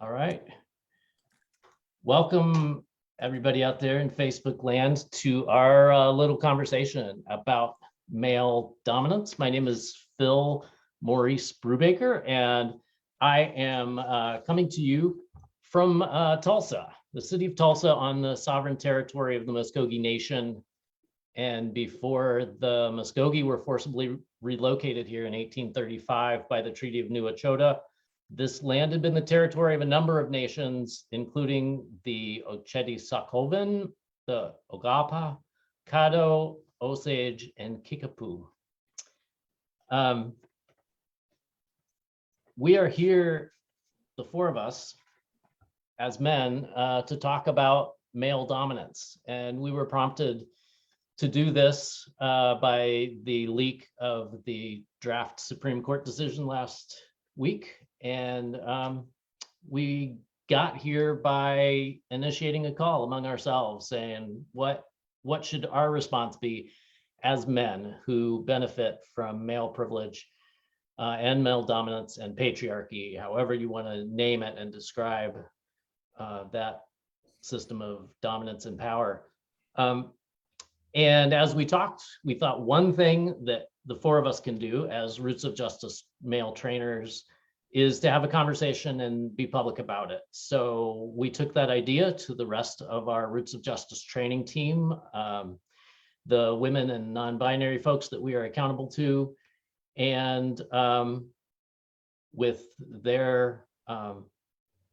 All right. Welcome everybody out there in Facebook land to our little conversation about male dominance. My name is Phil Maurice Brubaker, and I am coming to you from Tulsa, the city of Tulsa on the sovereign territory of the Muskogee Nation. And before the Muskogee were forcibly relocated here in 1835 by the Treaty of New Echota, this land had been the territory of a number of nations, including the Oceti-Sakowin, the Ogapa, Caddo, Osage, and Kickapoo. We are here, the four of us, as men, to talk about male dominance. And we were prompted to do this by the leak of the draft Supreme Court decision last week. And we got here by initiating a call among ourselves saying, what should our response be as men who benefit from male privilege and male dominance and patriarchy, however you want to name it and describe that system of dominance and power. And as we talked, we thought one thing that the four of us can do as Roots of Justice male trainers is to have a conversation and be public about it. So we took that idea to the rest of our Roots of Justice training team, the women and non-binary folks that we are accountable to, and with their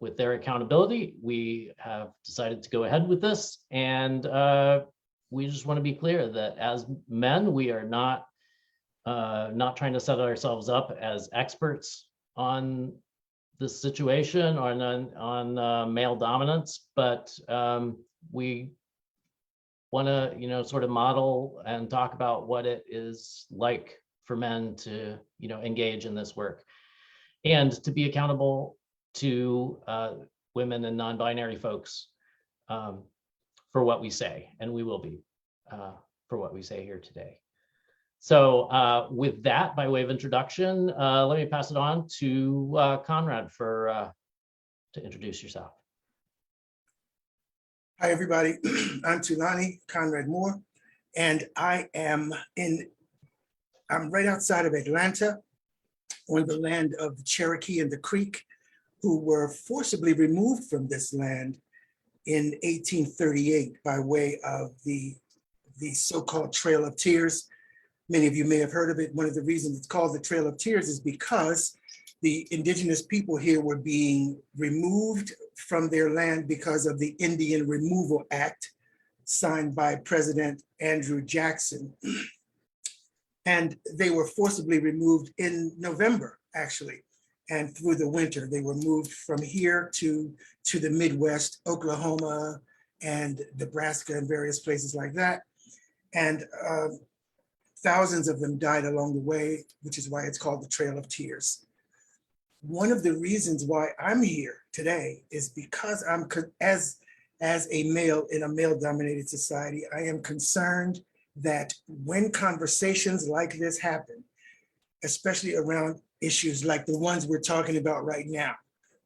accountability, we have decided to go ahead with this. And we just want to be clear that as men, we are not trying to set ourselves up as experts on this situation or on male dominance, but we want to, sort of model and talk about what it is like for men to, engage in this work and to be accountable to women and non-binary folks for what we say, and we will be for what we say here today. So with that, by way of introduction, let me pass it on to Conrad to introduce yourself. Hi, everybody. I'm Tulani Conrad Moore, and I'm right outside of Atlanta on the land of the Cherokee and the Creek, who were forcibly removed from this land in 1838 by way of the so-called Trail of Tears. Many of you may have heard of it. One of the reasons it's called the Trail of Tears is because the indigenous people here were being removed from their land because of the Indian Removal Act signed by President Andrew Jackson. And they were forcibly removed in November, actually, and through the winter. They were moved from here to the Midwest, Oklahoma and Nebraska and various places like that. And thousands of them died along the way, which is why it's called the Trail of Tears. One of the reasons why I'm here today is because I'm, as a male in a male-dominated society, I am concerned that when conversations like this happen, especially around issues like the ones we're talking about right now,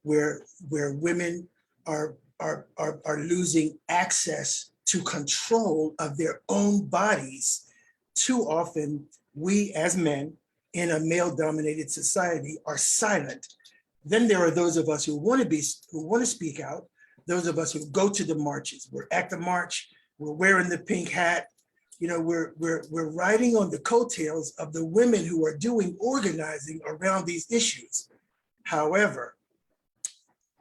where women are losing access to control of their own bodies, too often we as men in a male-dominated society are silent. Then there are those of us who want to speak out, those of us who go to the marches. We're at the march, we're wearing the pink hat, we're riding on the coattails of the women who are doing organizing around these issues. However,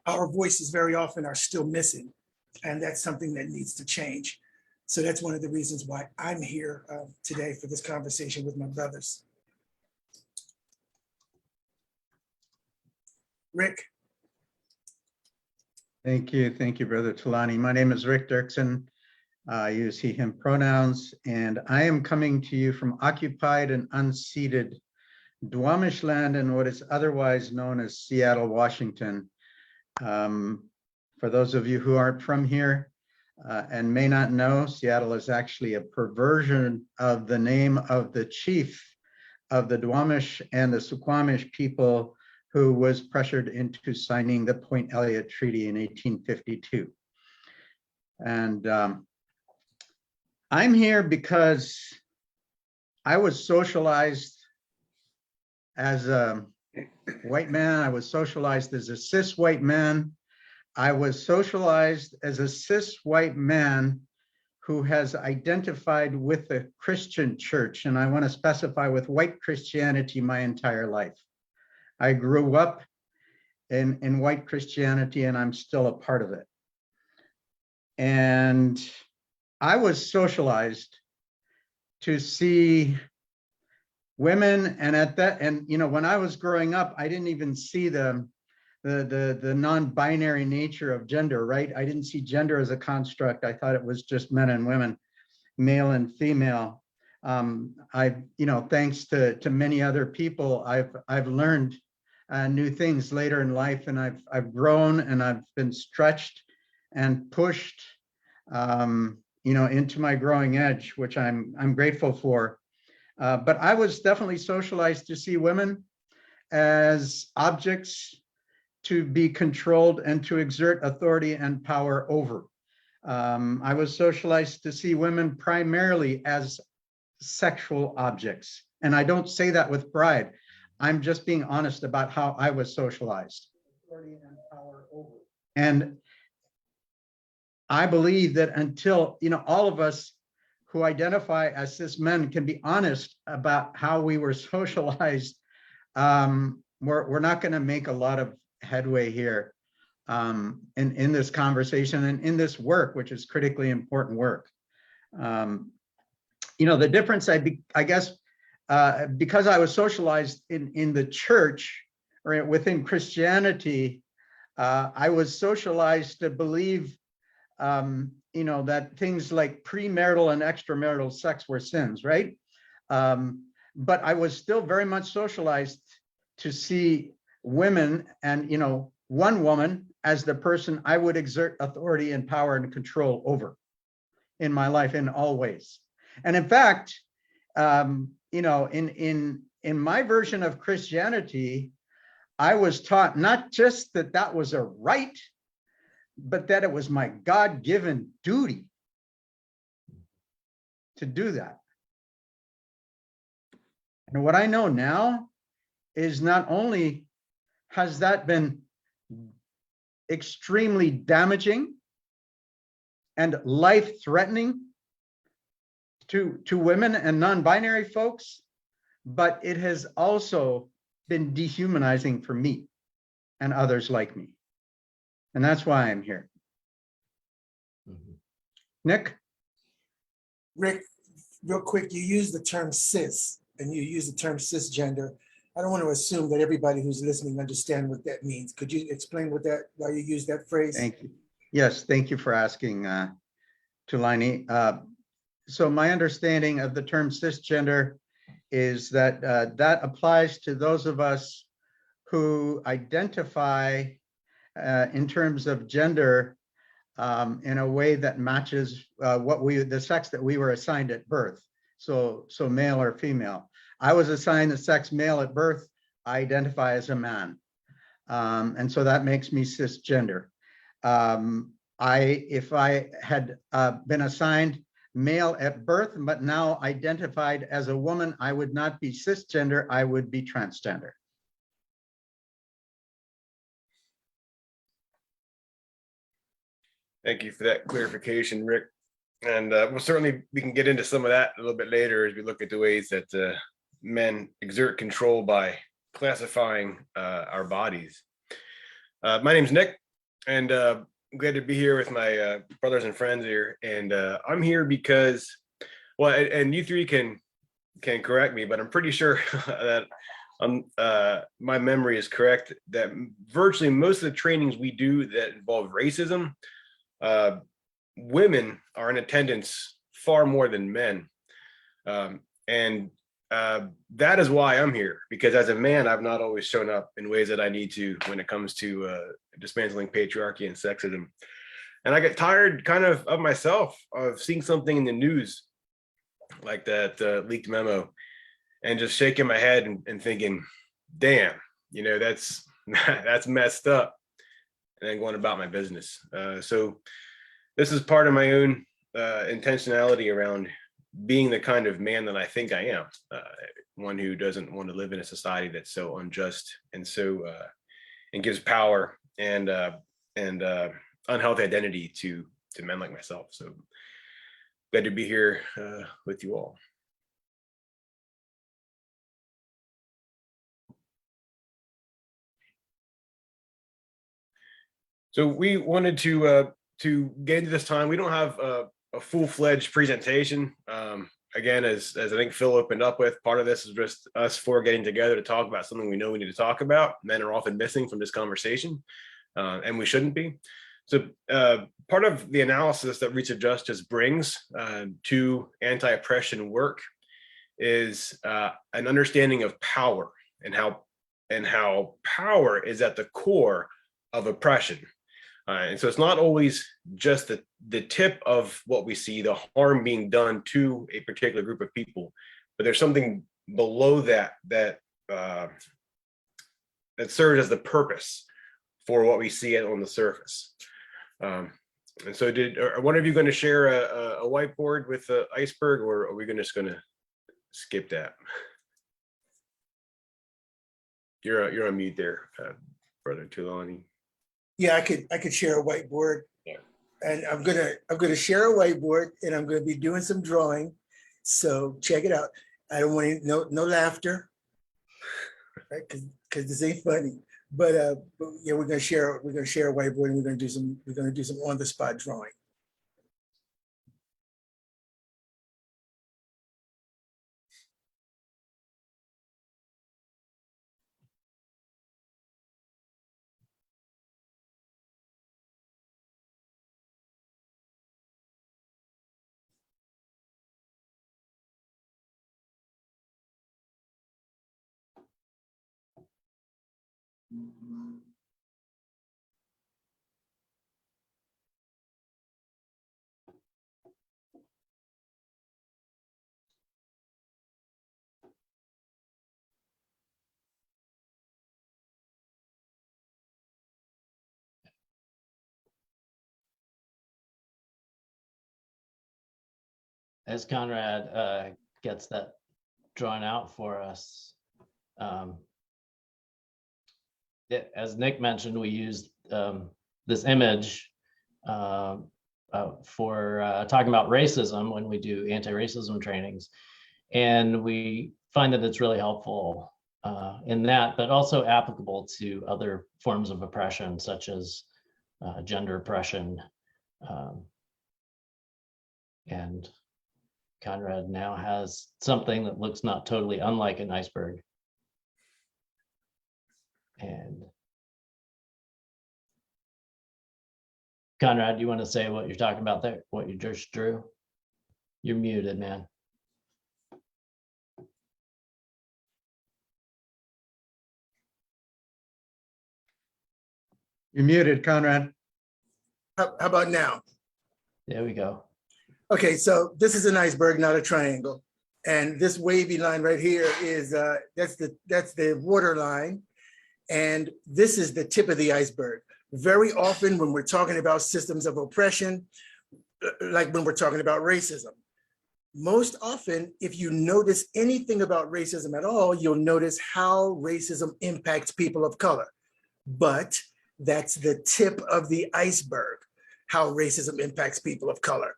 our voices very often are still missing, and that's something that needs to change. So that's one of the reasons why I'm here today for this conversation with my brothers. Rick. Thank you, Brother Tulani. My name is Rick Dirksen. I use he, him pronouns, and I am coming to you from occupied and unceded Duwamish land in what is otherwise known as Seattle, Washington. For those of you who aren't from here and may not know, Seattle is actually a perversion of the name of the chief of the Duwamish and the Suquamish people who was pressured into signing the Point Elliott Treaty in 1852. And I'm here because I was socialized as a white man. I was socialized as a cis white man. I was socialized as a cis white man who has identified with the Christian church, and I want to specify with white Christianity my entire life. I grew up in white Christianity, and I'm still a part of it. And I was socialized to see women, and you know, when I was growing up, I didn't even see the non-binary nature of gender, right? I didn't see gender as a construct. I thought it was just men and women, male and female. You know, thanks to many other people, I've learned new things later in life, and I've grown, and I've been stretched and pushed, you know, into my growing edge, which I'm grateful for. But I was definitely socialized to see women as objects to be controlled and to exert authority and power over. I was socialized to see women primarily as sexual objects. And I don't say that with pride. I'm just being honest about how I was socialized. Authority and power over. And I believe that until, you know, all of us who identify as cis men can be honest about how we were socialized, we're not going to make a lot of headway here in this conversation and in this work, which is critically important work. You know, the difference, I guess, because I was socialized in the church or within Christianity, I was socialized to believe, you know, that things like premarital and extramarital sex were sins, right? But I was still very much socialized to see women and, you know, one woman as the person I would exert authority and power and control over in my life in all ways. And in fact, you know, in my version of Christianity, I was taught not just that that was a right, but that it was my God-given duty to do that. And what I know now is not only has that been extremely damaging and life-threatening to women and non-binary folks, but it has also been dehumanizing for me and others like me. And that's why I'm here. Mhm. Nick? Rick, real quick, you use the term cis and you use the term cisgender. I don't want to assume that everybody who's listening understand what that means. Could you explain why you use that phrase? Thank you. Yes, thank you for asking, Tulani. So my understanding of the term cisgender is that that applies to those of us who identify in terms of gender in a way that matches the sex that we were assigned at birth. So male or female. I was assigned the sex male at birth. I identify as a man. And so that makes me cisgender. If I had been assigned male at birth, but now identified as a woman, I would not be cisgender, I would be transgender. Thank you for that clarification, Rick. And we can get into some of that a little bit later as we look at the ways that men exert control by classifying our bodies. My name's Nick, and I'm glad to be here with my brothers and friends here. And I'm here because, well, and you three can correct me, but I'm pretty sure that my memory is correct, that virtually most of the trainings we do that involve racism, women are in attendance far more than men. And that is why I'm here, because as a man, I've not always shown up in ways that I need to when it comes to dismantling patriarchy and sexism. And I get tired kind of myself of seeing something in the news like that leaked memo and just shaking my head and thinking, damn, that's that's messed up. And then going about my business. So this is part of my own intentionality around being the kind of man that I think I am, one who doesn't want to live in a society that's so unjust and so and gives power and unhealthy identity to men like myself. So glad to be here with you all. So we wanted to get into this time. We don't have a full-fledged presentation. Again, as I think Phil opened up with, part of this is just us four getting together to talk about something we know we need to talk about. Men are often missing from this conversation, and we shouldn't be. So part of the analysis that Reach of Justice brings to anti-oppression work is an understanding of power and how power is at the core of oppression. And so it's not always just the tip of what we see, the harm being done to a particular group of people, but there's something below that serves as the purpose for what we see on the surface. And so are one of you going to share a whiteboard with the iceberg, or are we just going to skip that? You're on mute there, Brother Tulani. Yeah, I could share a whiteboard. Yeah. And I'm gonna share a whiteboard, and I'm gonna be doing some drawing. So check it out. I don't want no laughter, right? Because this ain't funny. But yeah, we're gonna share a whiteboard, and we're gonna do some on the spot drawing. As Conrad gets that drawn out for us, as Nick mentioned, we used this image for talking about racism when we do anti-racism trainings, and we find that it's really helpful in that, but also applicable to other forms of oppression, such as gender oppression. And Conrad now has something that looks not totally unlike an iceberg. And Conrad, you want to say what you're talking about there, what you just drew? You're muted, man. You're muted, Conrad. How about now? There we go. Okay, so this is an iceberg, not a triangle. And this wavy line right here is that's the water line. And this is the tip of the iceberg. Very often when we're talking about systems of oppression, like when we're talking about racism, most often, if you notice anything about racism at all, you'll notice how racism impacts people of color. But that's the tip of the iceberg, how racism impacts people of color.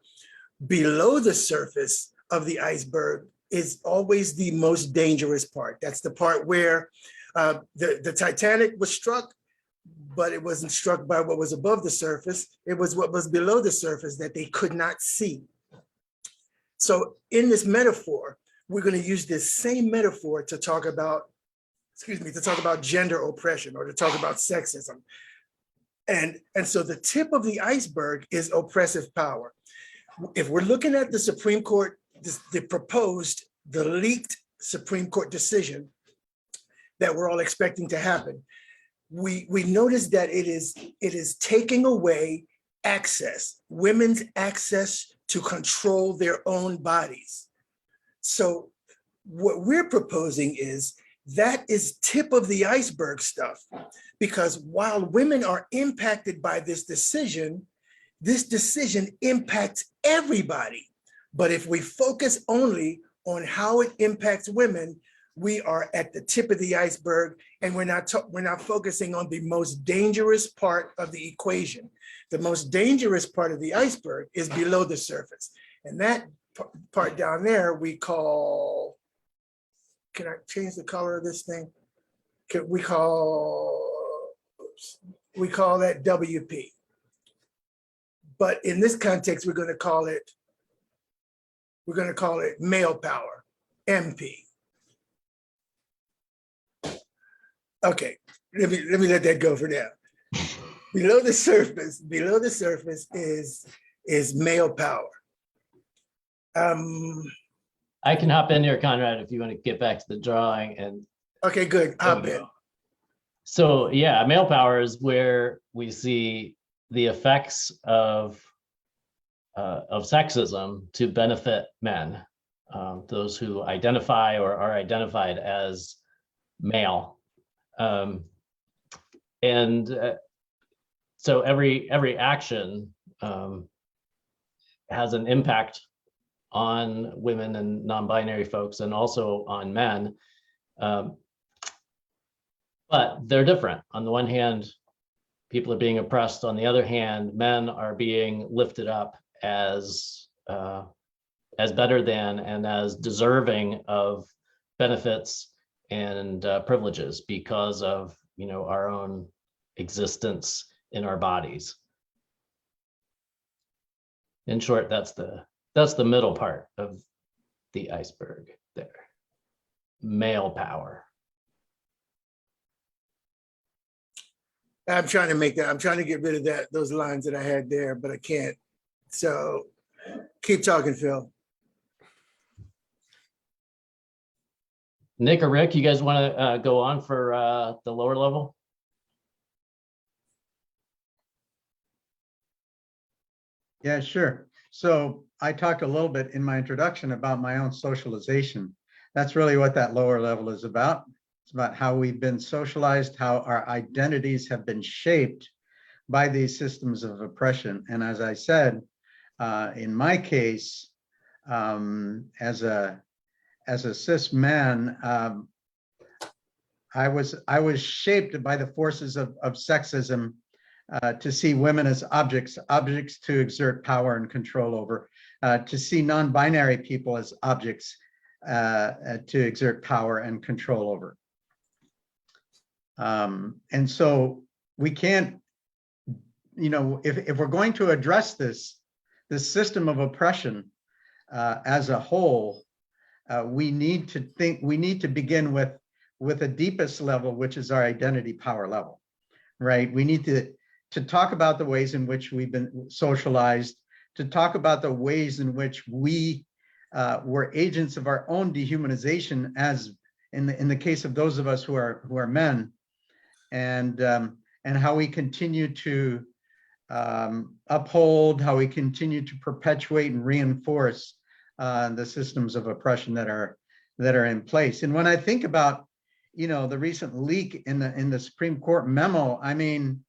Below the surface of the iceberg is always the most dangerous part. That's the part where the Titanic was struck, but it wasn't struck by what was above the surface. It was what was below the surface that they could not see. So in this metaphor, we're going to use this same metaphor to talk about, gender oppression, or to talk about sexism. And so the tip of the iceberg is oppressive power. If we're looking at the Supreme Court, the leaked Supreme Court decision that we're all expecting to happen, we notice that it is taking away access, women's access to control their own bodies. So what we're proposing is that is tip of the iceberg stuff. Because while women are impacted by this decision impacts everybody. But if we focus only on how it impacts women, we are at the tip of the iceberg, and we're not focusing on the most dangerous part of the equation. The most dangerous part of the iceberg is below the surface. And that part down there we call, can I change the color of this thing? We call that WP. But in this context, we're going to call it male power, MP. Okay, let me let that go for now. Below the surface is male power. I can hop in here, Conrad, if you want to get back to the drawing. And okay, good. Hop in. So yeah, male power is where we see the effects of sexism to benefit men, those who identify or are identified as male. So every action has an impact on women and non-binary folks, and also on men. But they're different. On the one hand, people are being oppressed. On the other hand, men are being lifted up as better than and as deserving of benefits and privileges because of, you know, our own existence in our bodies. In short, that's the middle part of the iceberg there. Male power. I'm trying to get rid of those lines that I had there, but I can't. So keep talking, Phil. Nick or Rick, you guys want to go on for the lower level? Yeah, sure. So I talked a little bit in my introduction about my own socialization. That's really what that lower level is about. It's about how we've been socialized, how our identities have been shaped by these systems of oppression. And as I said, in my case, as a cis man, I was shaped by the forces of sexism to see women as objects to exert power and control over, to see non-binary people as objects to exert power and control over. And so we can't, you know, if we're going to address this system of oppression as a whole, we need to begin with the deepest level, which is our identity power level, right? We need to talk about the ways in which we've been socialized, to talk about the ways in which we were agents of our own dehumanization, as in the case of those of us who are men, and how we continue to uphold, how we continue to perpetuate and reinforce the systems of oppression that are in place. And when I think about, you know, the recent leak in the Supreme Court memo, I mean,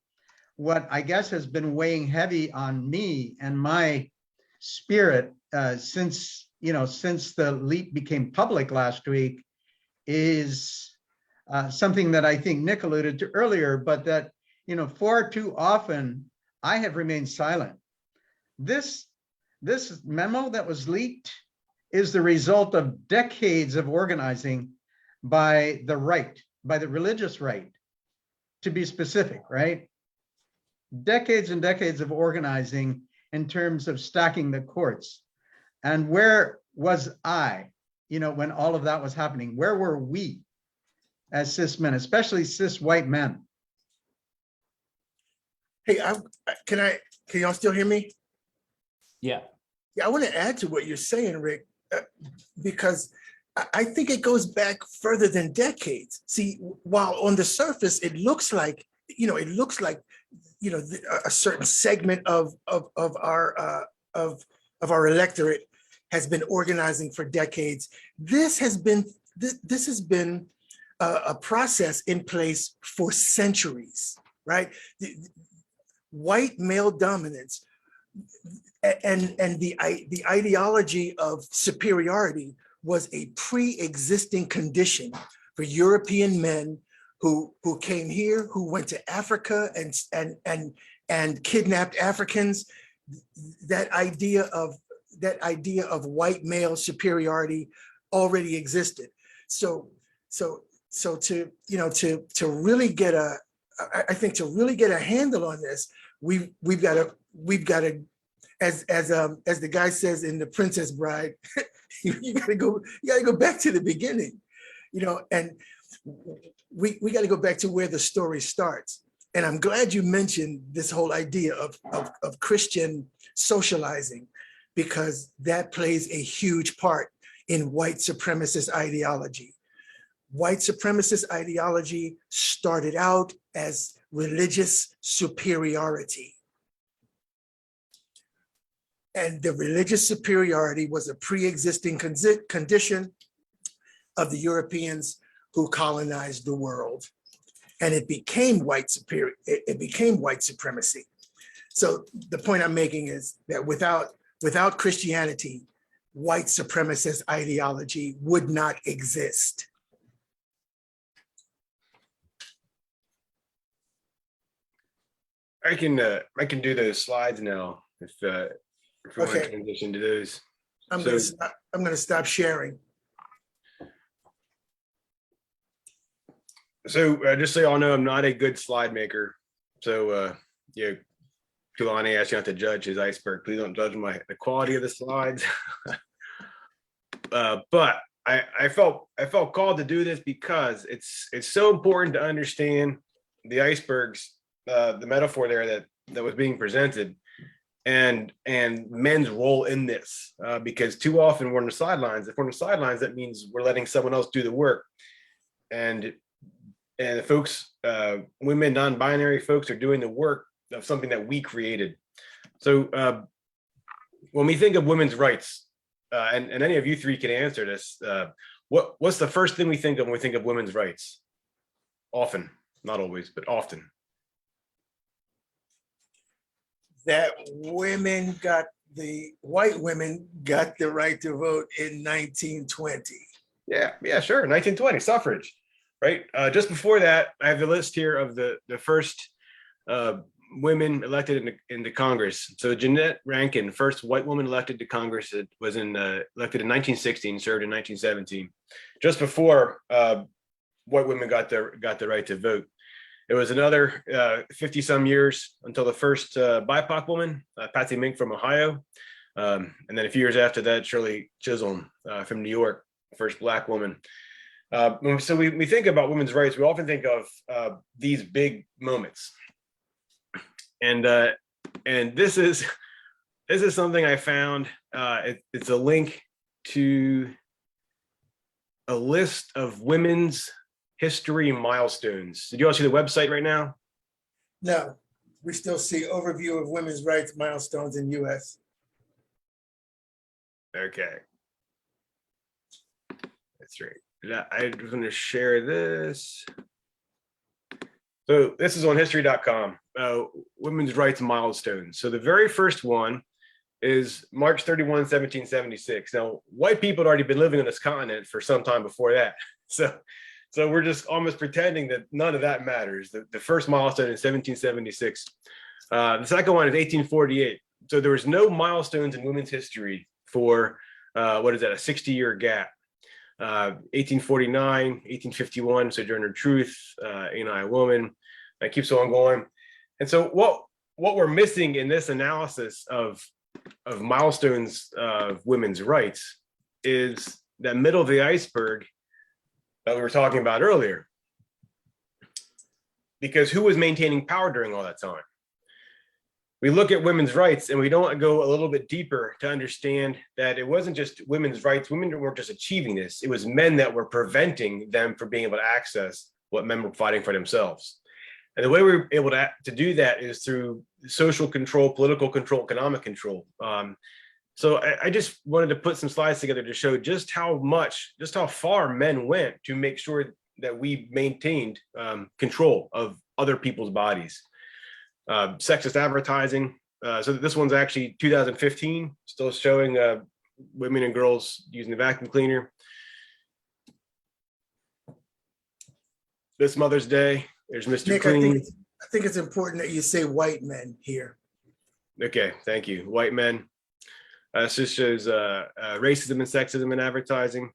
what I guess has been weighing heavy on me and my spirit since the leak became public last week is something that I think Nick alluded to earlier, but that, you know, far too often I have remained silent. This memo that was leaked is the result of decades of organizing by the religious right, to be specific, right? Decades and decades of organizing in terms of stacking the courts. And where was I, you know, when all of that was happening? Where were we as cis men, especially cis white men? Hey, can y'all still hear me? Yeah. Yeah, I want to add to what you're saying, Rick, because I think it goes back further than decades. See, while on the surface it looks like, a certain segment of our electorate has been organizing for decades. This has been a process in place for centuries, right? White male dominance and the ideology of superiority was a pre-existing condition for European men who came here, who went to Africa and kidnapped Africans. That idea of white male superiority already existed. So to really get I think to really get a handle on this, we've got to, as the guy says in The Princess Bride, you got to go back to the beginning, and we got to go back to where the story starts. And I'm glad you mentioned this whole idea of Christian socializing, because that plays a huge part in white supremacist ideology. White supremacist ideology started out as religious superiority. And the religious superiority was a pre-existing condition of the Europeans who colonized the world. And it became white supremacy. So the point I'm making is that without Christianity, white supremacist ideology would not exist. I can do those slides now if we want to Okay. transition to those. I'm gonna stop sharing. So just so y'all know, I'm not a good slide maker. So Kulani asked you not to judge his iceberg. Please don't judge the quality of the slides. But I felt called to do this because it's so important to understand the icebergs, the metaphor there that was being presented, and men's role in this, because too often we're on the sidelines. If we're on the sidelines, that means we're letting someone else do the work, and the folks, women, non-binary folks, are doing the work of something that we created. So when we think of women's rights, and any of you three can answer this, what's the first thing we think of when we think of women's rights? Often, not always, but often. That white women got the right to vote in 1920. Yeah, sure. 1920, suffrage, right? Just before that, I have the list here of the first women elected into Congress. So Jeanette Rankin, first white woman elected to Congress, was elected in 1916, served in 1917. Just before white women got the right to vote. It was another 50 some years until the first BIPOC woman, Patsy Mink from Ohio. And then a few years after that, Shirley Chisholm from New York, first Black woman. So we think about women's rights, we often think of these big moments. And this is something I found. It's a link to a list of women's history milestones. Did you all see the website right now? No, we still see overview of women's rights milestones in US. Okay. That's right. I was going to share this. So this is on history.com, women's rights milestones. So the very first one is March 31, 1776. Now, white people had already been living on this continent for some time before that. So we're just almost pretending that none of that matters. The first milestone is 1776. The second one is 1848. So there was no milestones in women's history for, a 60-year gap. 1849, 1851, Sojourner Truth, Ain't I a Woman. That keeps on going. And so what we're missing in this analysis of milestones of women's rights is that middle of the iceberg that we were talking about earlier. Because who was maintaining power during all that time? We look at women's rights and we don't go a little bit deeper to understand that it wasn't just women's rights. Women weren't just achieving this. It was men that were preventing them from being able to access what men were fighting for themselves. And the way we were able to do that is through social control, political control, economic control. So I just wanted to put some slides together to show just how far men went to make sure that we maintained control of other people's bodies. Sexist advertising. So this one's actually 2015, still showing women and girls using the vacuum cleaner. This Mother's Day, there's Mr. Nick, Clean. I think it's important that you say white men here. Okay, thank you. White men. This just shows racism and sexism in advertising.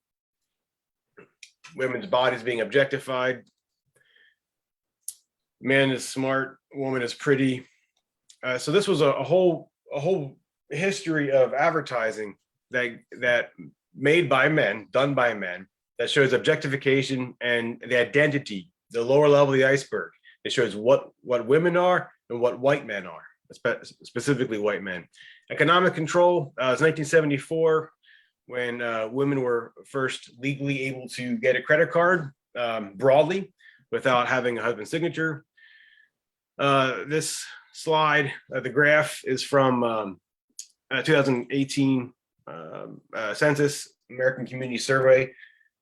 Women's bodies being objectified. Man is smart, woman is pretty. So this was a whole history of advertising that made by men, done by men, that shows objectification and the identity, the lower level of the iceberg. It shows what women are and what white men are, specifically white men. Economic control was 1974 when women were first legally able to get a credit card broadly without having a husband's signature. This slide, the graph is from 2018 Census American Community Survey,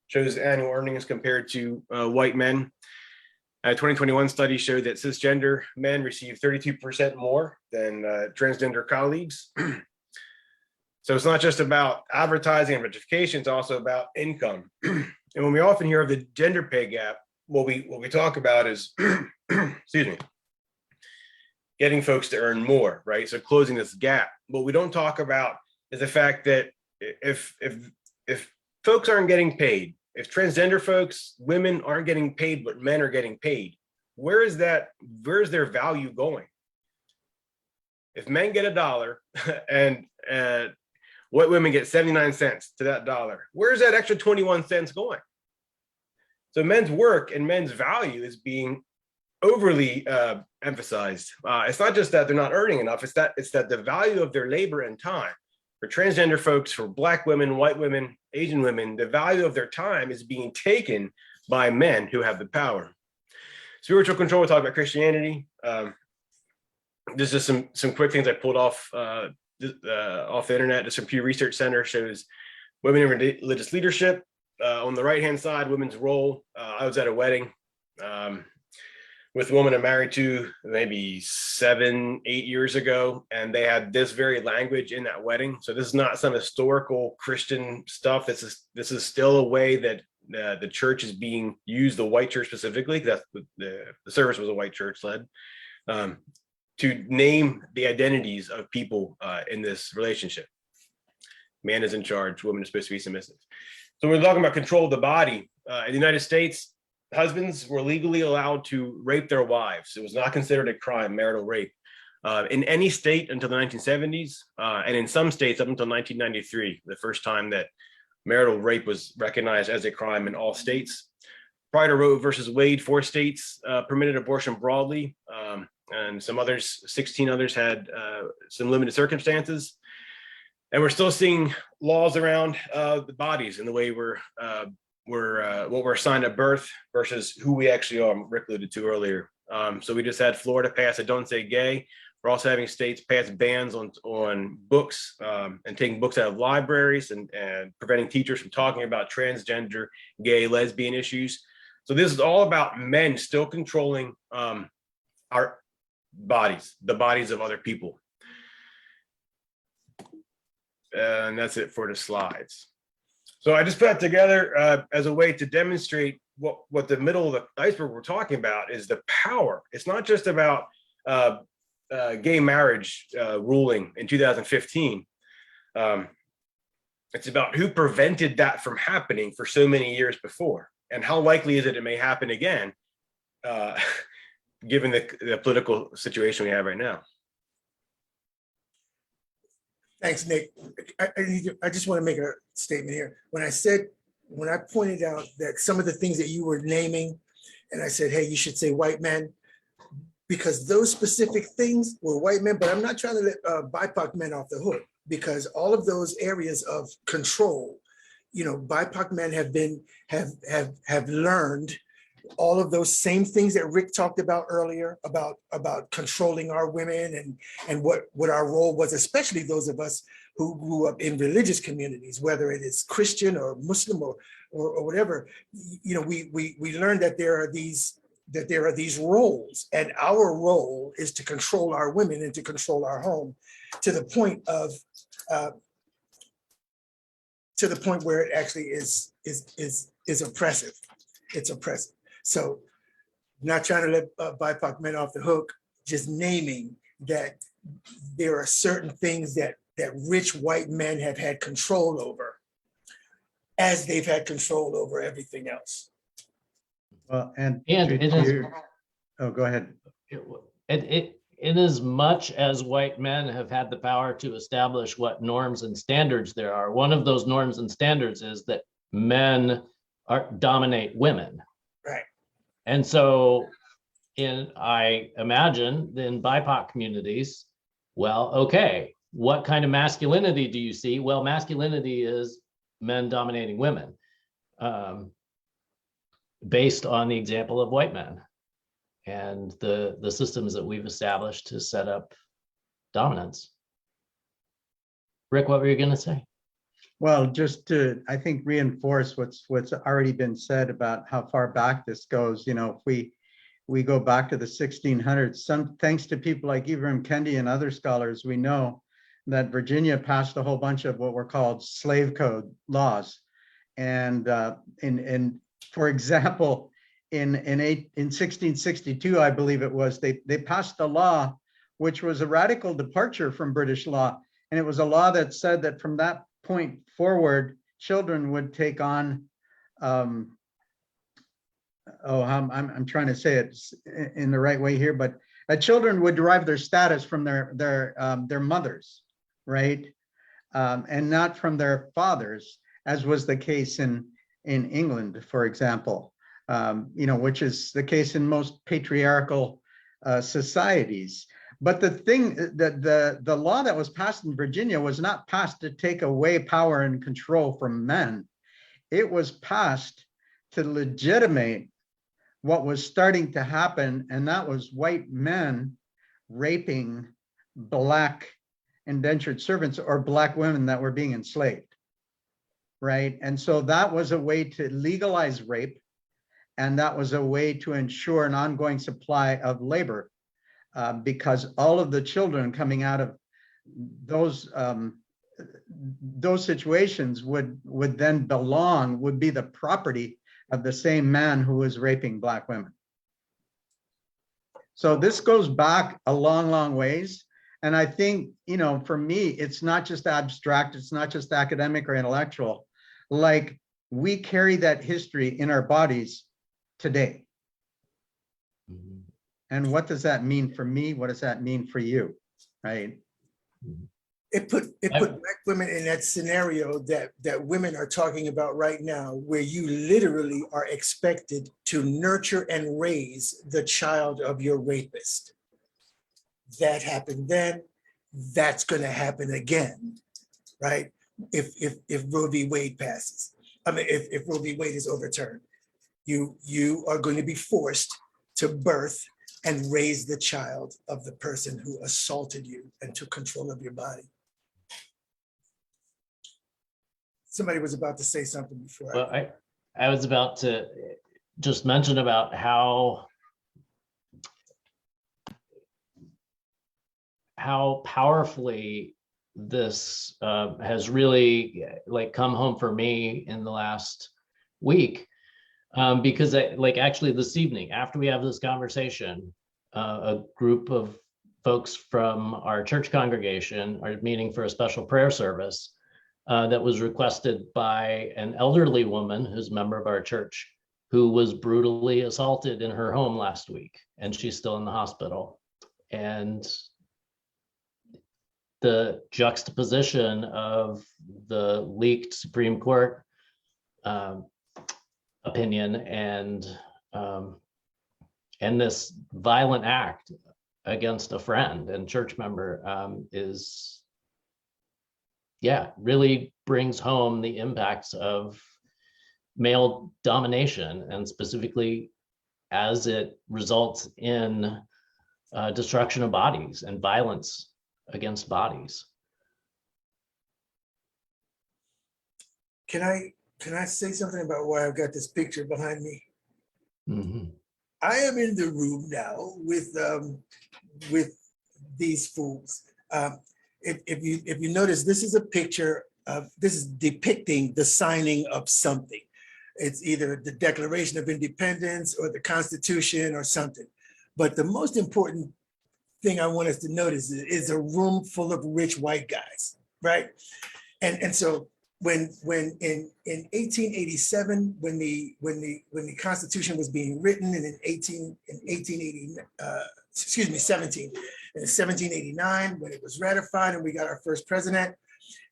shows annual earnings compared to white men. A 2021 study showed that cisgender men receive 32% more than transgender colleagues. So it's not just about advertising and objectification, it's also about income. And when we often hear of the gender pay gap, what we talk about is, excuse me, getting folks to earn more, right? So closing this gap. What we don't talk about is the fact that if folks aren't getting paid, if transgender folks, women aren't getting paid, but men are getting paid, where's their value going? If men get $1 and white women get 79 cents to that dollar, where's that extra 21 cents going? So men's work and men's value is being overly emphasized. It's not just that they're not earning enough, it's that the value of their labor and time, for transgender folks, for Black women, white women, Asian women, the value of their time is being taken by men who have the power. Spiritual control, we talk about Christianity. This is some quick things I pulled off the internet. This from Pew Research Center shows women in religious leadership. On the right-hand side, women's role. I was at a wedding with a woman I'm married to maybe 7-8 years ago, and they had this very language in that wedding. So this is not some historical Christian stuff. This is still a way that the church is being used, the white church specifically, because the service was a white church led, to name the identities of people in this relationship. Man is in charge, woman is supposed to be submissive. So we're talking about control of the body. In the United States, husbands were legally allowed to rape their wives. It was not considered a crime, marital rape, in any state until the 1970s, and in some states up until 1993, the first time that marital rape was recognized as a crime in all states. Prior to Roe versus Wade, 4 states permitted abortion broadly, and some others, 16 others had some limited circumstances. And we're still seeing laws around the bodies and the way what we're assigned at birth versus who we actually are. Rick alluded to earlier. So we just had Florida pass a "Don't Say Gay." We're also having states pass bans on books and taking books out of libraries and preventing teachers from talking about transgender, gay, lesbian issues. So this is all about men still controlling our bodies, the bodies of other people. And that's it for the slides. So I just put that together as a way to demonstrate what the middle of the iceberg we're talking about is the power. It's not just about gay marriage ruling in 2015. It's about who prevented that from happening for so many years before, and how likely is it may happen again, given the political situation we have right now. Thanks, Nick. I just want to make a statement here. When I pointed out that some of the things that you were naming, and I said, hey, you should say white men, because those specific things were white men, but I'm not trying to let BIPOC men off the hook, because all of those areas of control, BIPOC men have learned all of those same things that Rick talked about earlier about controlling our women and what our role was, especially those of us who grew up in religious communities, whether it is Christian or Muslim or whatever, you know, we learned that there are these roles, and our role is to control our women and to control our home to the point where it actually is oppressive. It's oppressive. So, not trying to let BIPOC men off the hook, just naming that there are certain things that rich white men have had control over, as they've had control over everything else. Well, and And to it is, your- oh, go ahead. in as much as white men have had the power to establish what norms and standards there are, one of those norms and standards is that men dominate women. Right. And so I imagine in BIPOC communities, well, okay, what kind of masculinity do you see? Well, masculinity is men dominating women, based on the example of white men and the systems that we've established to set up dominance. Rick, what were you going to say? Well, just to, I think, reinforce what's already been said about how far back this goes. You know, if we go back to the 1600s, thanks to people like Ibram Kendi and other scholars, we know that Virginia passed a whole bunch of what were called slave code laws. And for example, in 1662, I believe it was, they passed a law which was a radical departure from British law. And it was a law that said that from that point forward, children would take on, I'm trying to say it in the right way here, but children would derive their status from their mothers, right? And not from their fathers, as was the case in England, for example, you know, which is the case in most patriarchal societies. But the thing that the law that was passed in Virginia was not passed to take away power and control from men. It was passed to legitimate what was starting to happen, and that was white men raping Black indentured servants or Black women that were being enslaved, right? And so that was a way to legalize rape, and that was a way to ensure an ongoing supply of labor. Because all of the children coming out of those situations would then would be the property of the same man who was raping Black women. So this goes back a long, long ways. And I think, you know, for me, it's not just abstract, it's not just academic or intellectual. Like, we carry that history in our bodies today. And what does that mean for me? What does that mean for you, right? It put Black women in that scenario that women are talking about right now, where you literally are expected to nurture and raise the child of your rapist. That happened then, that's going to happen again, right? If Roe v. Wade passes, I mean, if Roe v. Wade is overturned, you are going to be forced to birth and raise the child of the person who assaulted you and took control of your body. Somebody was about to say something before. Well, I was about to just mention about how powerfully this has really come home for me in the last week. Because actually this evening, after we have this conversation, a group of folks from our church congregation are meeting for a special prayer service that was requested by an elderly woman who's a member of our church, who was brutally assaulted in her home last week, and she's still in the hospital. And the juxtaposition of the leaked Supreme Court opinion and this violent act against a friend and church member is, really brings home the impacts of male domination, and specifically as it results in destruction of bodies and violence against bodies. Can I say something about why I've got this picture behind me? Mhm. I am in the room now with these fools. If you notice, this is a picture of, this is depicting the signing of something. It's either the Declaration of Independence or the Constitution or something. But the most important thing I want us to notice is a room full of rich white guys, right? And so when in 1887, when the Constitution was being written, and in 1880, excuse me, 1789, when it was ratified and we got our first president,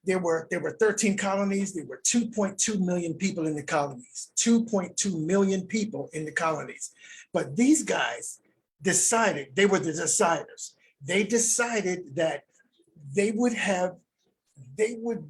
there were 13 colonies. There were 2.2 million people in the colonies, 2.2 million people in the colonies. But these guys decided, they were the deciders. They decided that they would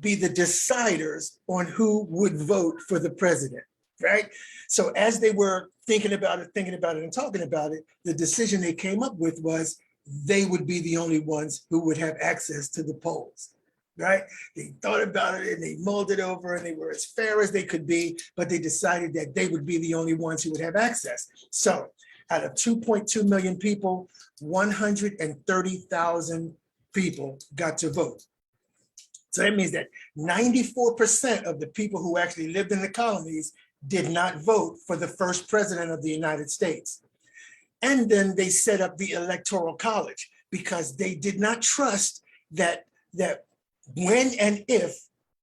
be the deciders on who would vote for the president, right? So as they were thinking about it and talking about it, the decision they came up with was they would be the only ones who would have access to the polls, right? They thought about it and they mulled it over and they were as fair as they could be, but they decided that they would be the only ones who would have access. So out of 2.2 million people, 130,000 people got to vote. So that means that 94% of the people who actually lived in the colonies did not vote for the first president of the United States. And then they set up the Electoral College because they did not trust that when and if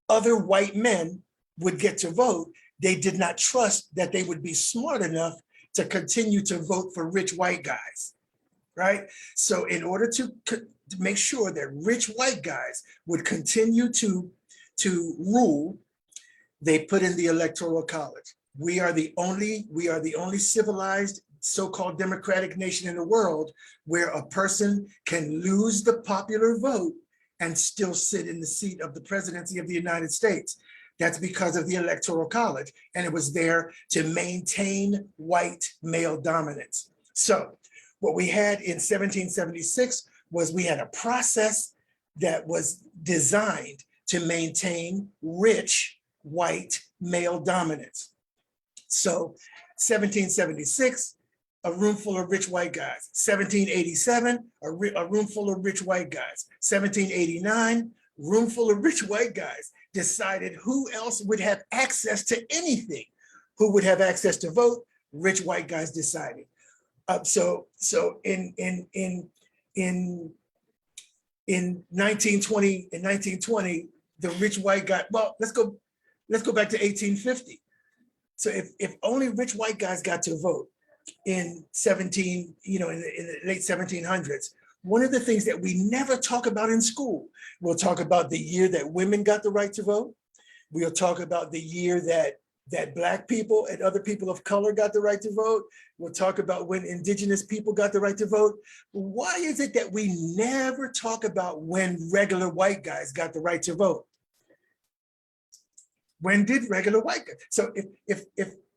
other white men would get to vote, they did not trust that they would be smart enough to continue to vote for rich white guys, right? So in order to make sure that rich white guys would continue to rule, they put in the Electoral College. We are the only civilized so-called democratic nation in the world where a person can lose the popular vote and still sit in the seat of the presidency of the United States. That's because of the Electoral College, and it was there to maintain white male dominance. So what we had in 1776 was we had a process that was designed to maintain rich white male dominance. So 1776, a room full of rich white guys. 1787, a room full of rich white guys. 1789, room full of rich white guys decided who else would have access to anything, who would have access to vote. Rich white guys decided. So in 1920, the rich white guy. Well, let's go back to 1850. So if only rich white guys got to vote in in the late 1700s, one of the things that we never talk about in school, we'll talk about the year that women got the right to vote. We'll talk about the year that Black people and other people of color got the right to vote. We'll talk about when indigenous people got the right to vote. Why is it that we never talk about when regular white guys got the right to vote? When did regular white guys? So if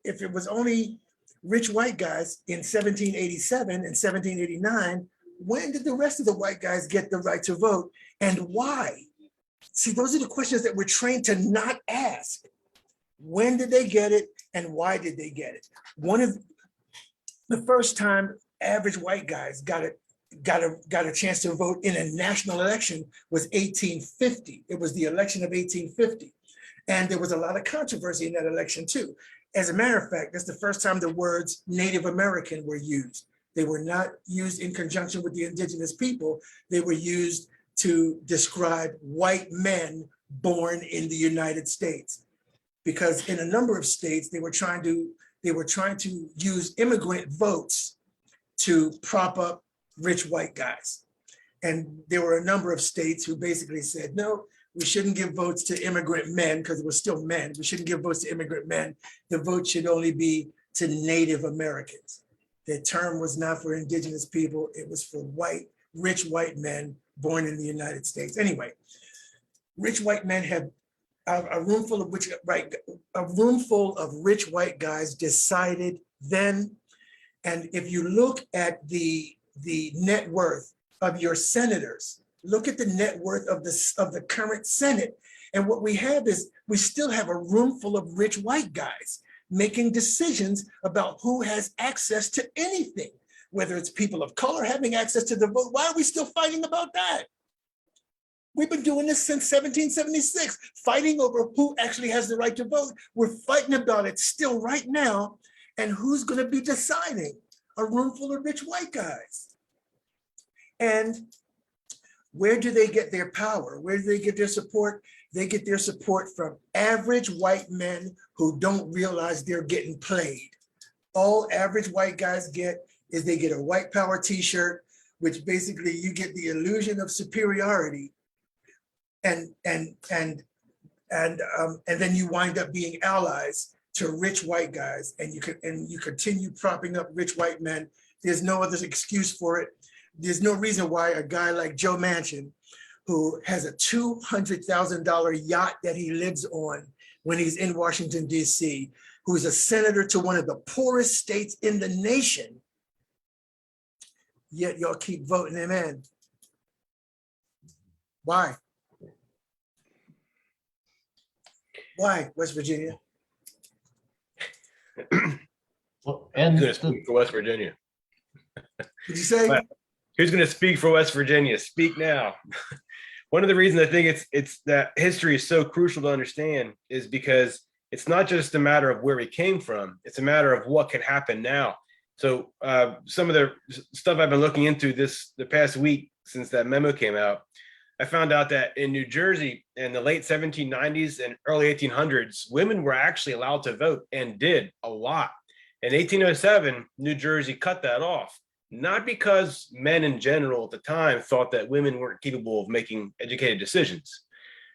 it was only rich white guys in 1787 and 1789, when did the rest of the white guys get the right to vote, and why? See, those are the questions that we're trained to not ask. When did they get it, and why did they get it? One of the first time average white guys got a chance to vote in a national election was 1850. It was the election of 1850. And there was a lot of controversy in that election too. As a matter of fact, that's the first time the words Native American were used. They were not used in conjunction with the indigenous people. They were used to describe white men born in the United States. Because in a number of states, they were trying to use immigrant votes to prop up rich white guys. And there were a number of states who basically said, no, we shouldn't give votes to immigrant men because it was still men. We shouldn't give votes to immigrant men. The vote should only be to Native Americans. The term was not for indigenous people. It was for rich white men born in the United States. Anyway, rich white men had a room full of rich white guys decided then. And if you look at the net worth of your senators Look at the net worth of the current Senate. And what we have is we still have a room full of rich white guys making decisions about who has access to anything, whether it's people of color having access to the vote. Why are we still fighting about that? We've been doing this since 1776, fighting over who actually has the right to vote. We're fighting about it still right now. And who's going to be deciding? A room full of rich white guys. And where do they get their power? Where do they get their support? They get their support from average white men who don't realize they're getting played. All average white guys get is they get a white power t-shirt, which basically you get the illusion of superiority. And then you wind up being allies to rich white guys, and you continue propping up rich white men. There's no other excuse for it. There's no reason why a guy like Joe Manchin, who has a $200,000 yacht that he lives on when he's in Washington, D.C., who's a senator to one of the poorest states in the nation, yet y'all keep voting him in. Why? Why, West Virginia? Well, Who's and going to speak for West Virginia? Did you say? What? Who's going to speak for West Virginia? Speak now. One of the reasons I think it's that history is so crucial to understand is because it's not just a matter of where we came from. It's a matter of what can happen now. So some of the stuff I've been looking into the past week since that memo came out, I found out that in New Jersey in the late 1790s and early 1800s, women were actually allowed to vote and did a lot. In 1807, New Jersey cut that off, not because men in general at the time thought that women weren't capable of making educated decisions.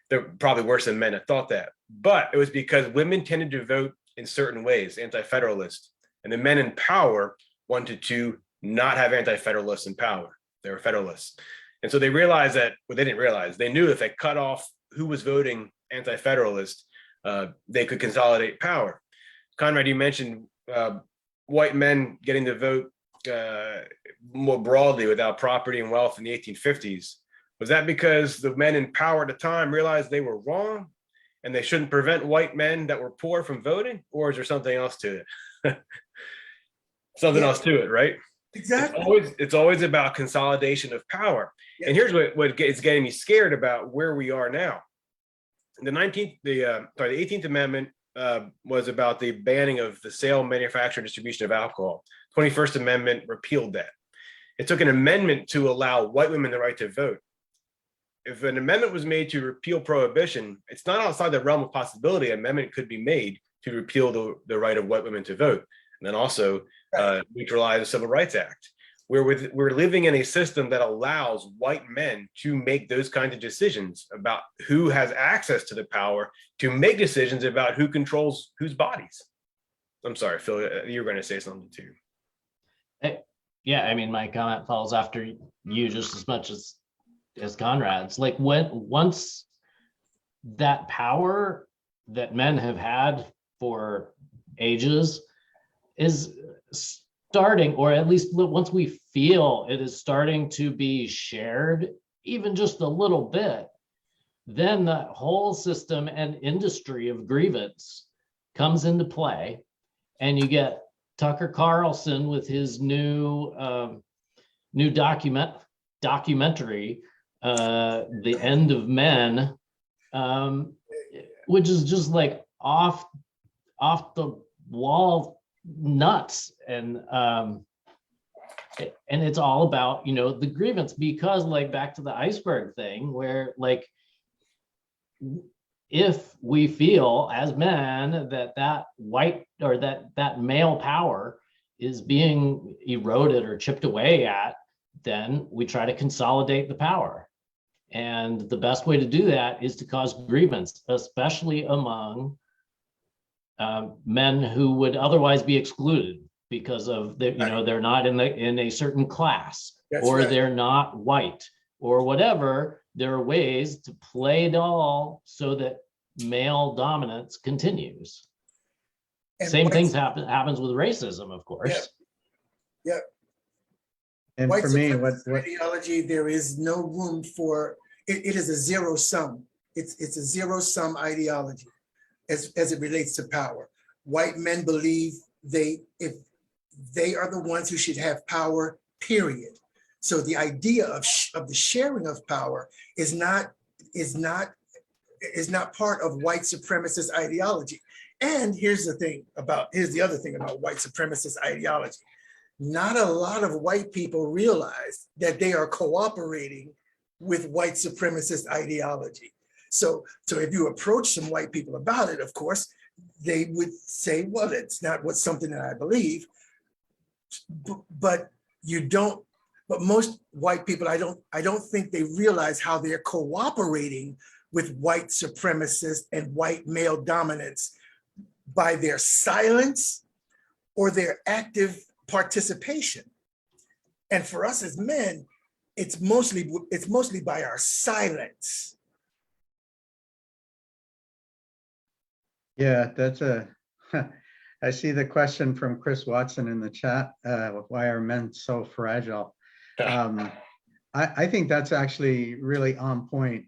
They're probably worse than men that thought that, but it was because women tended to vote in certain ways, anti-federalist, and the men in power wanted to not have anti-federalists in power. They were federalists. And so they realized that, well, they didn't realize, they knew if they cut off who was voting anti-federalist, they could consolidate power. Conrad, you mentioned white men getting to vote more broadly without property and wealth in the 1850s. Was that because the men in power at the time realized they were wrong and they shouldn't prevent white men that were poor from voting? Or is there something else to it? Something else to it, right? Exactly. It's always about consolidation of power. Yeah. And here's what is getting me scared about where we are now. The 18th Amendment was about the banning of the sale, manufacture, and distribution of alcohol. 21st Amendment repealed that. It took an amendment to allow white women the right to vote. If an amendment was made to repeal prohibition, it's not outside the realm of possibility. An amendment could be made to repeal the right of white women to vote, and then also neutralize the Civil Rights Act. We're living in a system that allows white men to make those kinds of decisions about who has access to the power to make decisions about who controls whose bodies. I'm sorry, Phil, you were going to say something too. yeah, I mean, my comment falls after you just as much as Conrad's. Like once that power that men have had for ages is starting, or at least once we feel it is starting to be shared, even just a little bit, then that whole system and industry of grievance comes into play, and you get Tucker Carlson with his new documentary, The End of Men, which is just like off the wall nuts, and it's all about, you know, the grievance, because like back to the iceberg thing, where like if we feel as men that white or that male power is being eroded or chipped away at, then we try to consolidate the power. And the best way to do that is to cause grievance, especially among men who would otherwise be excluded because of the, you know, they're not in a certain class. That's or right. They're not white or whatever. There are ways to play it all so that male dominance continues. And same things happens with racism, of course. Yeah. And White for me, supremacist ideology, there is no room for it. It is a zero sum. It's a zero sum ideology as it relates to power. White men believe if they are the ones who should have power, period. So the idea of the sharing of power is not part of white supremacist ideology. And here's the other thing about white supremacist ideology. Not a lot of white people realize that they are cooperating with white supremacist ideology. So if you approach some white people about it, of course, they would say, well, it's not something that I believe, but most white people, I don't think they realize how they're cooperating with white supremacists and white male dominance by their silence or their active participation. And for us as men, it's mostly by our silence. Yeah, I see the question from Chris Watson in the chat. Why are men so fragile? I think that's actually really on point.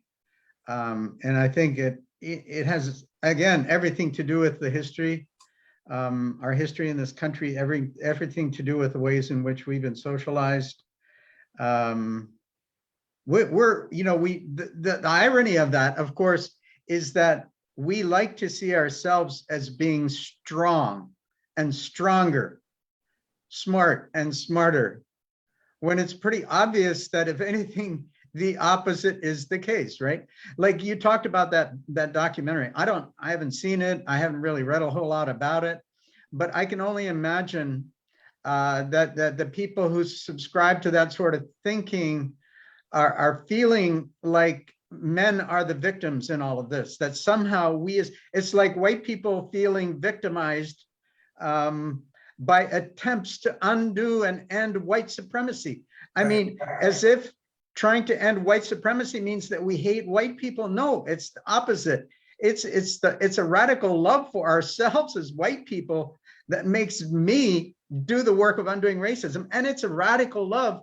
And I think it has, again, everything to do with the history, our history in this country, everything to do with the ways in which we've been socialized. The irony of that, of course, is that we like to see ourselves as being strong and stronger, smart and smarter, when it's pretty obvious that if anything, the opposite is the case, right? Like you talked about that documentary. I haven't seen it. I haven't really read a whole lot about it, but I can only imagine that the people who subscribe to that sort of thinking are feeling like men are the victims in all of this, that somehow it's like white people feeling victimized by attempts to undo and end white supremacy. I mean, as if trying to end white supremacy means that we hate white people. No, it's the opposite. It's a radical love for ourselves as white people that makes me do the work of undoing racism. And it's a radical love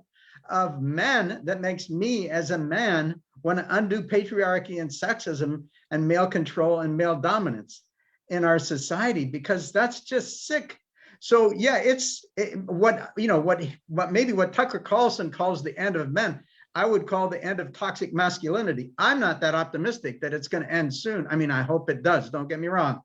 of men that makes me as a man want to undo patriarchy and sexism and male control and male dominance in our society, because that's just sick. So yeah, what Tucker Carlson calls the end of men, I would call the end of toxic masculinity. I'm not that optimistic that it's going to end soon. I mean, I hope it does, don't get me wrong.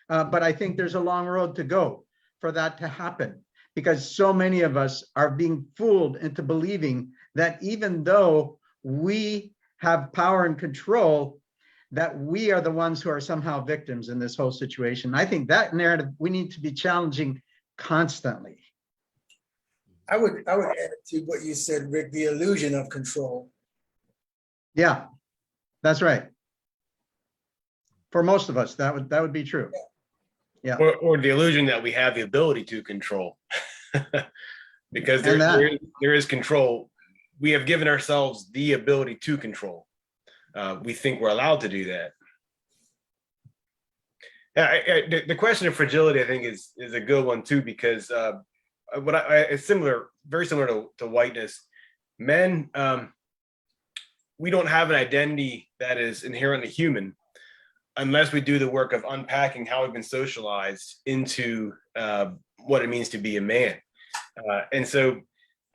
But I think there's a long road to go for that to happen, because so many of us are being fooled into believing that even though we have power and control, that we are the ones who are somehow victims in this whole situation. I think that narrative we need to be challenging constantly. I would add to what you said, Rick, the illusion of control. Yeah, that's right. For most of us, that would be true. Yeah. Or the illusion that we have the ability to control. Because there is control. We have given ourselves the ability to control. We think we're allowed to do that. The question of fragility, I think, is a good one too, because it's very similar to whiteness. Men, we don't have an identity that is inherently human unless we do the work of unpacking how we've been socialized into what it means to be a man. And so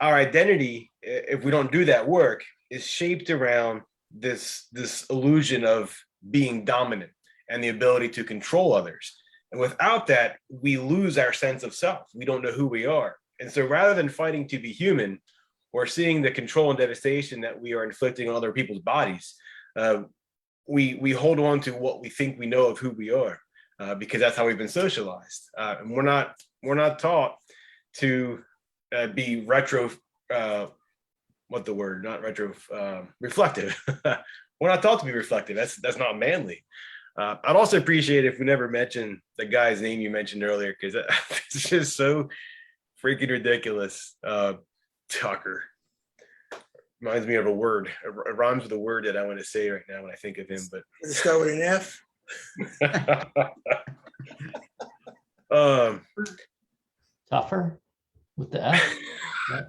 our identity, if we don't do that work, is shaped around this illusion of being dominant and the ability to control others. And without that, we lose our sense of self. We don't know who we are. And so rather than fighting to be human or seeing the control and devastation that we are inflicting on other people's bodies, we hold on to what we think we know of who we are, because that's how we've been socialized. And we're not taught to be reflective. We're not taught to be reflective. That's not manly. I'd also appreciate if we never mention the guy's name you mentioned earlier, because it's just so freaking ridiculous. Tucker reminds me of a word. It rhymes with a word that I want to say right now when I think of him. But Does it start with an F? Tougher. with the F.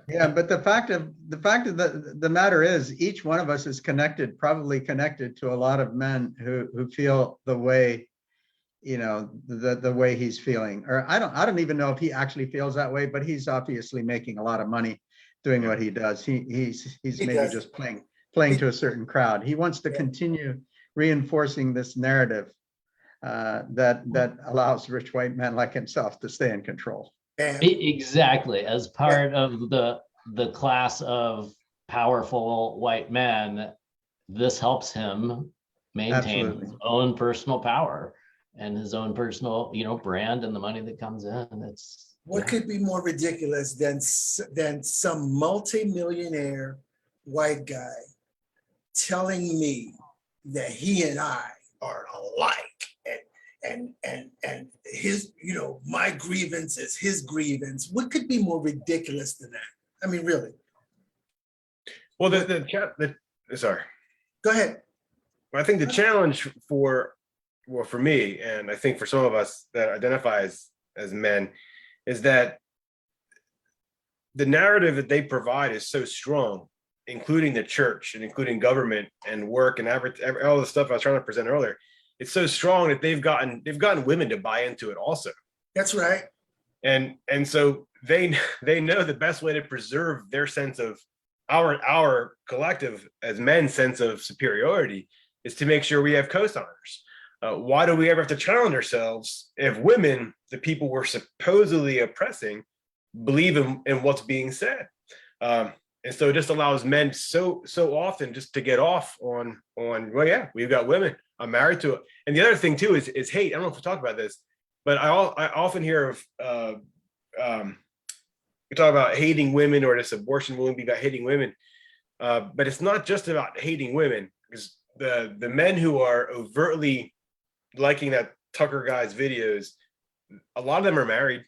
Yeah, but the fact of the matter is, each one of us is connected, probably connected to a lot of men who feel the way, the way he's feeling. Or I don't even know if he actually feels that way, but he's obviously making a lot of money doing what he does. He's He maybe does. just playing to a certain crowd. He wants to continue reinforcing this narrative that allows rich white men like himself to stay in control. Bam. Exactly, as part of the class of powerful white men, this helps him maintain Absolutely. his own personal power and his own personal, brand and the money that comes in. It's What could be more ridiculous than some multimillionaire white guy telling me that he and I are alike, and his, my grievance is his grievance? What could be more ridiculous than that? I mean, really. Well, sorry. Go ahead. I think the challenge for me, and I think for some of us that identify as men, is that the narrative that they provide is so strong, including the church and including government and work and all the stuff I was trying to present earlier. It's so strong that they've gotten women to buy into it also. That's right. And so they know the best way to preserve their sense of our collective as men sense of superiority is to make sure we have co-signers. Why do we ever have to challenge ourselves if women, the people we're supposedly oppressing, believe in what's being said? And so it just allows men so often just to get off on, well, yeah, we've got women, I'm married to it. And the other thing too is hate. I don't know if we talk about this, but I often hear of, we talk about hating women or this abortion will be about hating women. But it's not just about hating women, because the men who are overtly liking that Tucker guy's videos, a lot of them are married,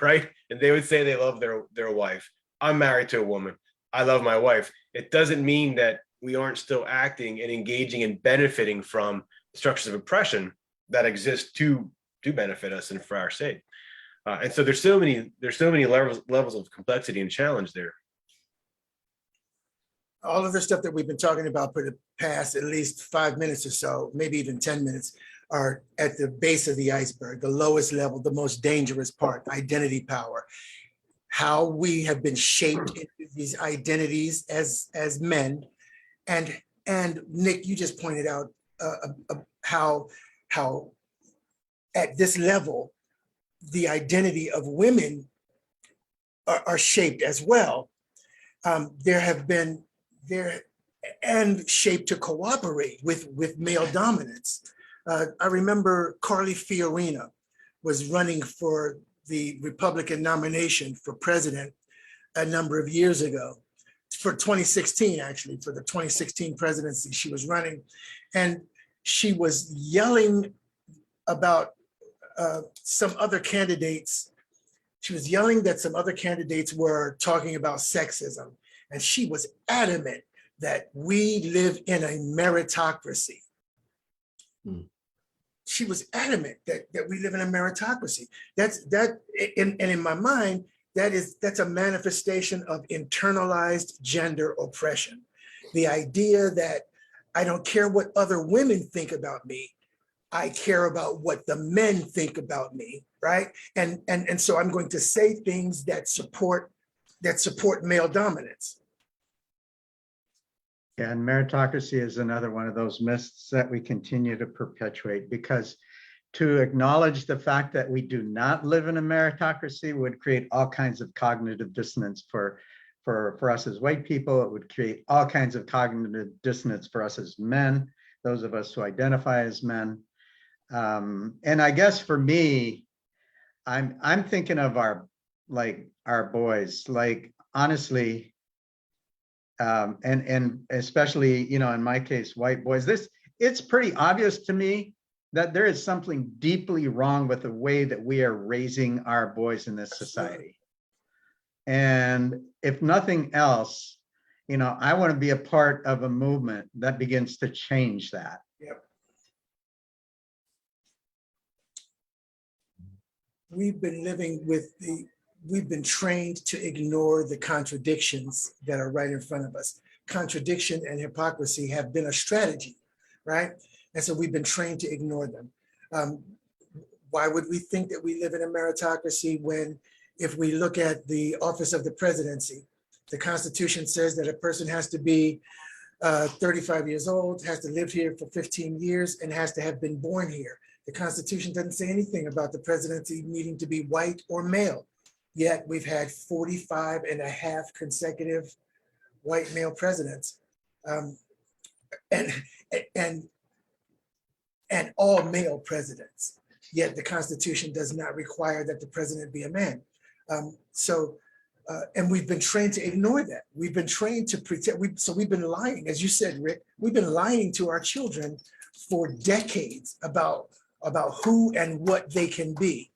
right? And they would say they love their wife. I'm married to a woman. I love my wife. It doesn't mean that we aren't still acting and engaging and benefiting from structures of oppression that exist to benefit us and for our sake. And so there's so many levels of complexity and challenge there. All of the stuff that we've been talking about for the past at least 5 minutes or so, maybe even 10 minutes, are at the base of the iceberg, the lowest level, the most dangerous part, identity power. How we have been shaped into these identities as men. And Nick, you just pointed out how at this level, the identity of women are shaped as well. And shaped to cooperate with male dominance. I remember Carly Fiorina was running for the Republican nomination for president a number of years ago, for 2016, actually, for the 2016 presidency, she was running. And she was yelling about some other candidates. She was yelling that some other candidates were talking about sexism. And she was adamant that we live in a meritocracy. She was adamant that we live in a meritocracy. In my mind, that's a manifestation of internalized gender oppression. The idea that I don't care what other women think about me, I care about what the men think about me, right? And so I'm going to say things that support male dominance. Yeah, and meritocracy is another one of those myths that we continue to perpetuate, because to acknowledge the fact that we do not live in a meritocracy would create all kinds of cognitive dissonance for us as white people. It would create all kinds of cognitive dissonance for us as men, those of us who identify as men. And I guess for me, I'm thinking of our boys, like honestly, and especially, in my case, white boys, it's pretty obvious to me that there is something deeply wrong with the way that we are raising our boys in this society. And if nothing else, I want to be a part of a movement that begins to change that. Yep. We've been living with we've been trained to ignore the contradictions that are right in front of us. Contradiction and hypocrisy have been a strategy, right? And so we've been trained to ignore them. Why would we think that we live in a meritocracy when, if we look at the office of the presidency, the Constitution says that a person has to be 35 years old, has to live here for 15 years, and has to have been born here. The Constitution doesn't say anything about the presidency needing to be white or male. Yet we've had 45 and a half consecutive white male presidents, and all male presidents. Yet the Constitution does not require that the president be a man. And we've been trained to ignore that. We've been trained to pretend. So we've been lying, as you said, Rick. We've been lying to our children for decades about who and what they can be.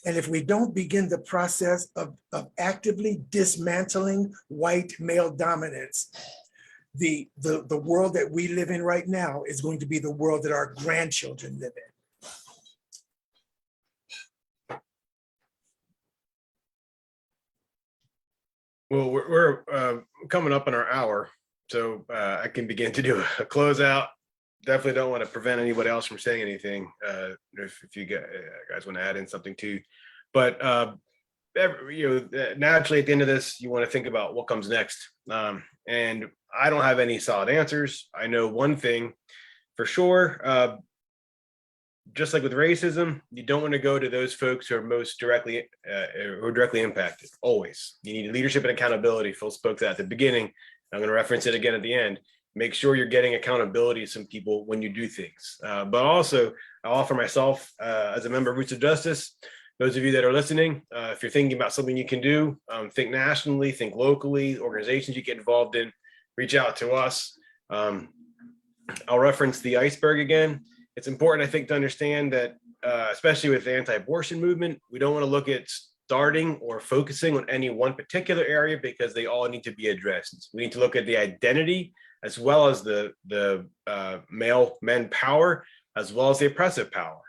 And if we don't begin the process of actively dismantling white male dominance, the world that we live in right now is going to be the world that our grandchildren live in. Well, we're coming up on our hour, so I can begin to do a closeout. Definitely don't want to prevent anybody else from saying anything if you guys want to add in something too. But naturally at the end of this, you want to think about what comes next. And I don't have any solid answers. I know one thing for sure. Just like with racism, you don't want to go to those folks who are most directly impacted. Always, you need leadership and accountability. Phil spoke to that at the beginning. I'm going to reference it again at the end. Make sure you're getting accountability to some people when you do things. But also, I offer myself as a member of Roots of Justice. Those of you that are listening, if you're thinking about something you can do, think nationally, think locally, organizations you get involved in, reach out to us. I'll reference the iceberg again. It's important, I think, to understand that, especially with the anti-abortion movement, we don't want to look at starting or focusing on any one particular area because they all need to be addressed. We need to look at the identity as well as the male men power, as well as the oppressive power.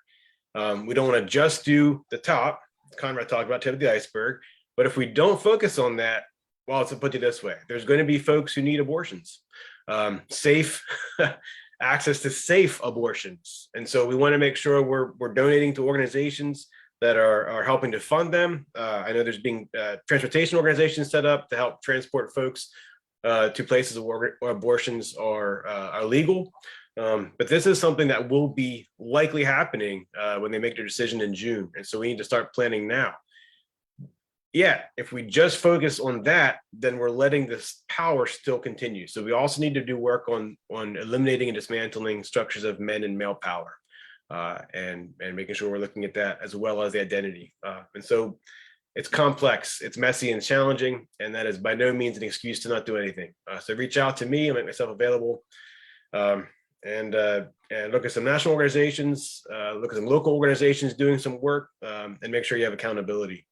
We don't want to just do the top. Conrad talked about tip of the iceberg, but if we don't focus on that, well, let's put it this way: there's going to be folks who need abortions, safe. Access to safe abortions. And so we want to make sure we're donating to organizations that are helping to fund them. I know there's being transportation organizations set up to help transport folks to places where abortions are legal. But this is something that will be likely happening when they make their decision in June. And so we need to start planning now. Yeah, if we just focus on that, then we're letting this power still continue. So we also need to do work on eliminating and dismantling structures of men and male power, and making sure we're looking at that as well as the identity. And so it's complex, it's messy and challenging, and that is by no means an excuse to not do anything. So reach out to me and make myself available, and look at some national organizations, look at some local organizations doing some work, and make sure you have accountability.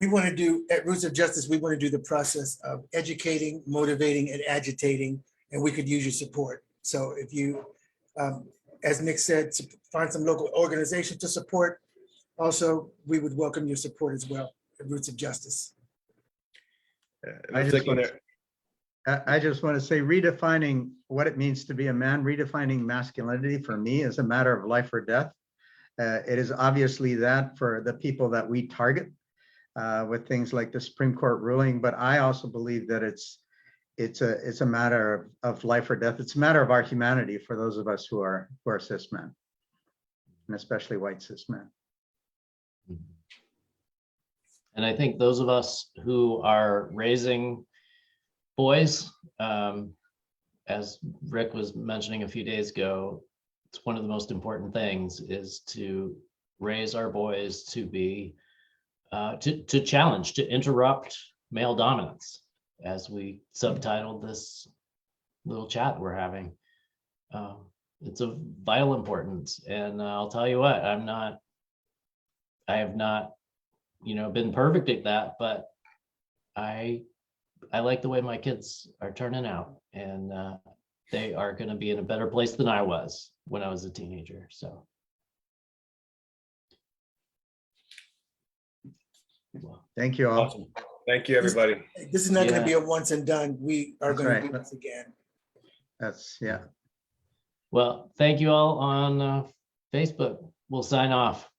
We want to do, at Roots of Justice, we want to do the process of educating, motivating, and agitating, and we could use your support. So if you, as Nick said, find some local organization to support, also, we would welcome your support as well at Roots of Justice. I just want to say, redefining what it means to be a man, redefining masculinity for me is a matter of life or death. It is obviously that for the people that we target. With things like the Supreme Court ruling, but I also believe that it's a matter of life or death. It's a matter of our humanity for those of us who are cis men, and especially white cis men. And I think those of us who are raising boys, as Rick was mentioning a few days ago, it's one of the most important things is to raise our boys to be to challenge, to interrupt male dominance, as we subtitled this little chat we're having. It's of vital importance. And I'll tell you what, I have not, been perfect at that, but I like the way my kids are turning out, and they are going to be in a better place than I was when I was a teenager. So. Thank you all. Awesome. Thank you, everybody. This is not going Yeah. to be a once and done. We are That's going to right. do this again. That's, yeah. Well, thank you all on Facebook. We'll sign off.